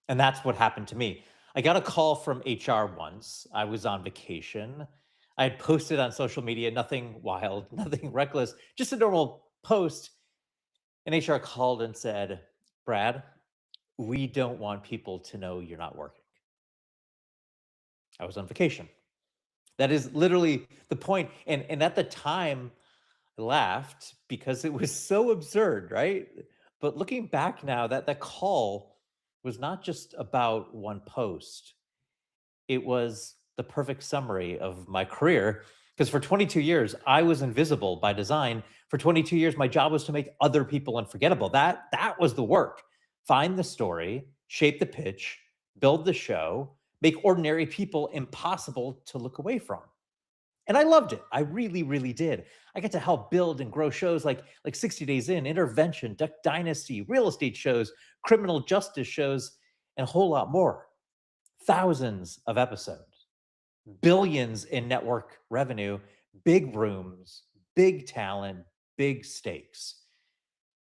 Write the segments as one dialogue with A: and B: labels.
A: And that's what happened to me. I got a call from HR once. I was on vacation. I had posted on social media, nothing wild, nothing reckless, just a normal post. And HR called and said, Brad, we don't want people to know you're not working. I was on vacation. That is literally the point. And at the time, I laughed because it was so absurd, right? But looking back now, that call was not just about one post. It was the perfect summary of my career because for 22 years I was invisible by design. For 22 years my job was to make other people unforgettable. That was the work. Find the story, shape the pitch, build the show, make ordinary people impossible to look away from. And I loved it. I really, really did. I got to help build and grow shows like 60 Days In, Intervention, Duck Dynasty, real estate shows, criminal justice shows, and a whole lot more. Thousands of episodes, billions in network revenue, big rooms, big talent, big stakes.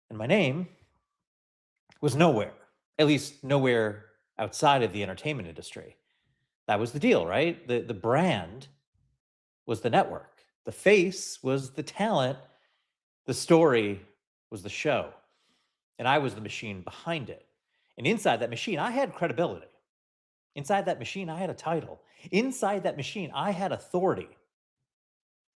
A: And my name was nowhere, at least nowhere outside of the entertainment industry. That was the deal, right? The brand was the network. The face was the talent. The story was the show. And I was the machine behind it. And inside that machine, I had credibility. Inside that machine, I had a title. Inside that machine, I had authority.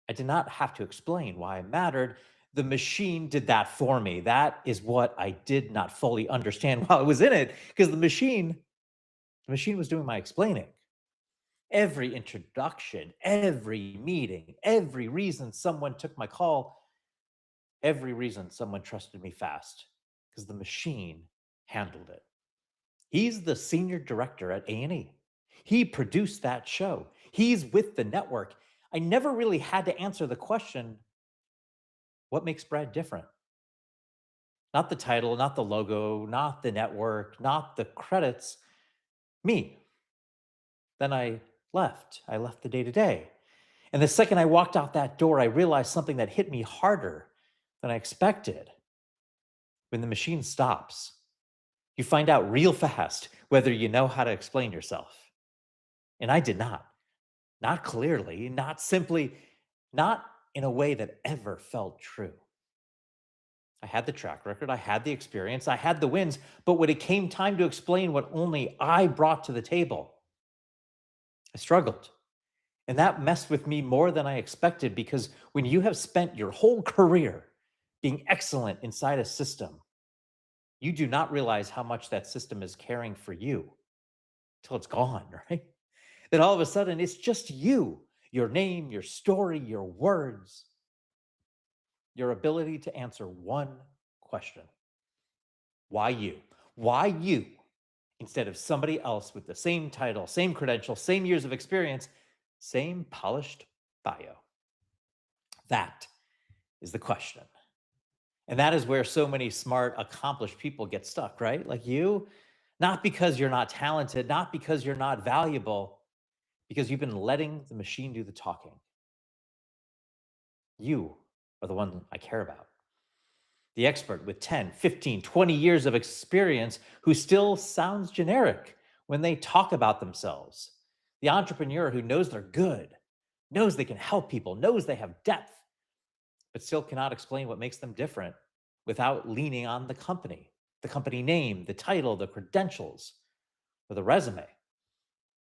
A: I did not have to explain why I mattered. The machine did that for me. That is what I did not fully understand while I was in it, because the machine was doing my explaining. Every introduction, every meeting, every reason someone took my call, every reason someone trusted me fast, because the machine handled it. He's the senior director at A&E. He produced that show. He's with the network. I never really had to answer the question, what makes Brad different? Not the title, not the logo, not the network, not the credits, me. Then I left. I left the day to day. And the second I walked out that door, I realized something that hit me harder than I expected. When the machine stops, you find out real fast whether you know how to explain yourself. And I did not. Not clearly, not simply, not in a way that ever felt true. I had the track record, I had the experience, I had the wins, but when it came time to explain what only I brought to the table, I struggled. And that messed with me more than I expected because when you have spent your whole career being excellent inside a system, you do not realize how much that system is caring for you till it's gone, right? Then all of a sudden, it's just you, your name, your story, your words, your ability to answer one question. Why you? Why you? Instead of somebody else with the same title, same credentials, same years of experience, same polished bio? That is the question. And that is where so many smart, accomplished people get stuck, right? Like you, not because you're not talented, not because you're not valuable, because you've been letting the machine do the talking. You are the one I care about. The expert with 10, 15, 20 years of experience who still sounds generic when they talk about themselves. The entrepreneur who knows they're good, knows they can help people, knows they have depth, but still cannot explain what makes them different without leaning on the company name, the title, the credentials, or the resume.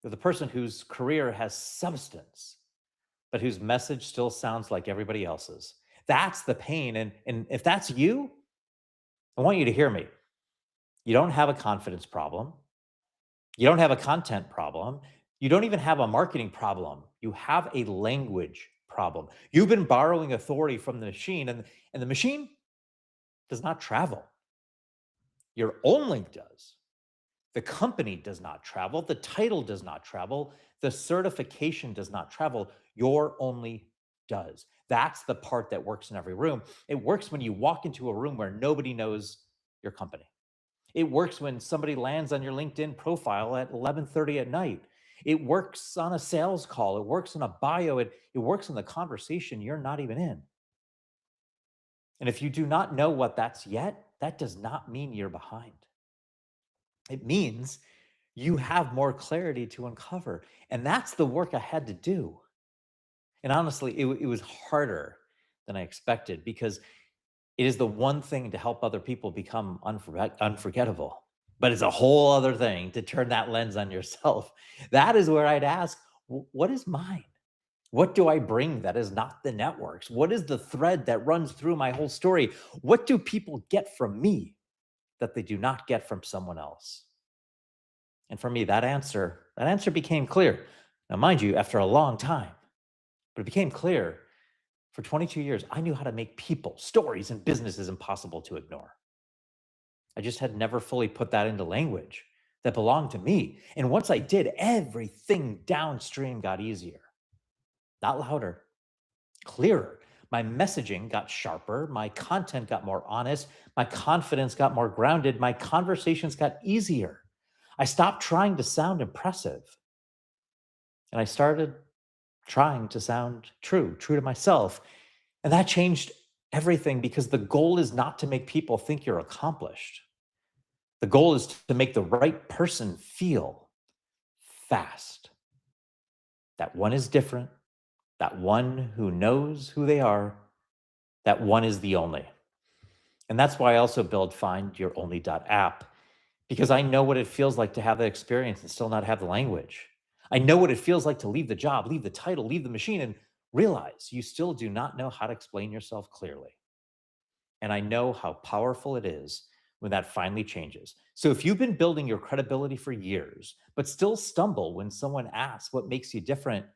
A: They're the person whose career has substance, but whose message still sounds like everybody else's. That's the pain. And if that's you, I want you to hear me. You don't have a confidence problem. You don't have a content problem. You don't even have a marketing problem. You have a language problem. You've been borrowing authority from the machine, and the machine does not travel. Your only does. The company does not travel. The title does not travel. The certification does not travel. Your only does. That's the part that works in every room. It works when you walk into a room where nobody knows your company. It works when somebody lands on your LinkedIn profile at 11:30 at night. It works on a sales call. It works in a bio. It works in the conversation you're not even in. And if you do not know what that's yet, that does not mean you're behind. It means you have more clarity to uncover. And that's the work I had to do. And honestly, it was harder than I expected because it is the one thing to help other people become unforgettable. But it's a whole other thing to turn that lens on yourself. That is where I'd ask, what is mine? What do I bring that is not the networks? What is the thread that runs through my whole story? What do people get from me that they do not get from someone else? And for me, that answer became clear. Now, mind you, after a long time, but it became clear for 22 years, I knew how to make people, stories, and businesses impossible to ignore. I just had never fully put that into language that belonged to me. And once I did, everything downstream got easier, not louder, clearer. My messaging got sharper. My content got more honest. My confidence got more grounded. My conversations got easier. I stopped trying to sound impressive and I started trying to sound true to myself. And that changed everything because the goal is not to make people think you're accomplished. The goal is to make the right person feel fast. That one is different, that one who knows who they are, that one is the only. And that's why I also build Find Your Only app because I know what it feels like to have that experience and still not have the language. I know what it feels like to leave the job, leave the title, leave the machine, and realize you still do not know how to explain yourself clearly. And I know how powerful it is when that finally changes. So if you've been building your credibility for years, but still stumble when someone asks what makes you different,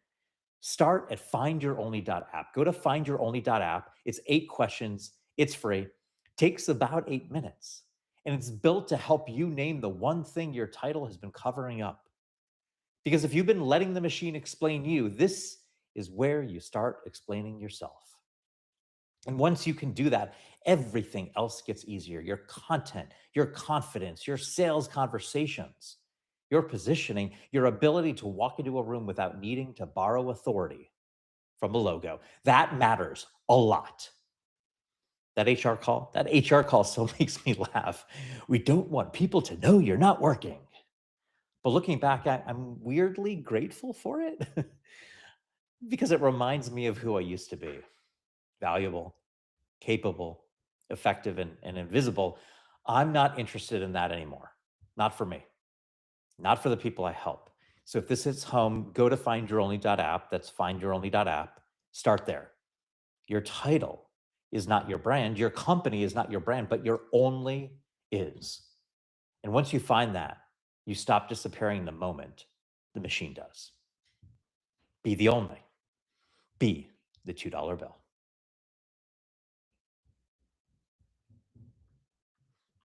A: start at findyouronly.app. Go to findyouronly.app. It's 8 questions. It's free. Takes about 8 minutes. And it's built to help you name the one thing your title has been covering up. Because if you've been letting the machine explain you, this is where you start explaining yourself. And once you can do that, everything else gets easier. Your content, your confidence, your sales conversations, your positioning, your ability to walk into a room without needing to borrow authority from a logo. That matters a lot. That HR call still makes me laugh. We don't want people to know you're not working. But looking back, I'm weirdly grateful for it because it reminds me of who I used to be: valuable, capable, effective, and invisible. I'm not interested in that anymore. Not for me, not for the people I help. So if this hits home, go to findyouronly.app. That's findyouronly.app. Start there. Your title is not your brand. Your company is not your brand, but your only is. And once you find that, you stop disappearing the moment the machine does. Be the only. Be the $2 bill.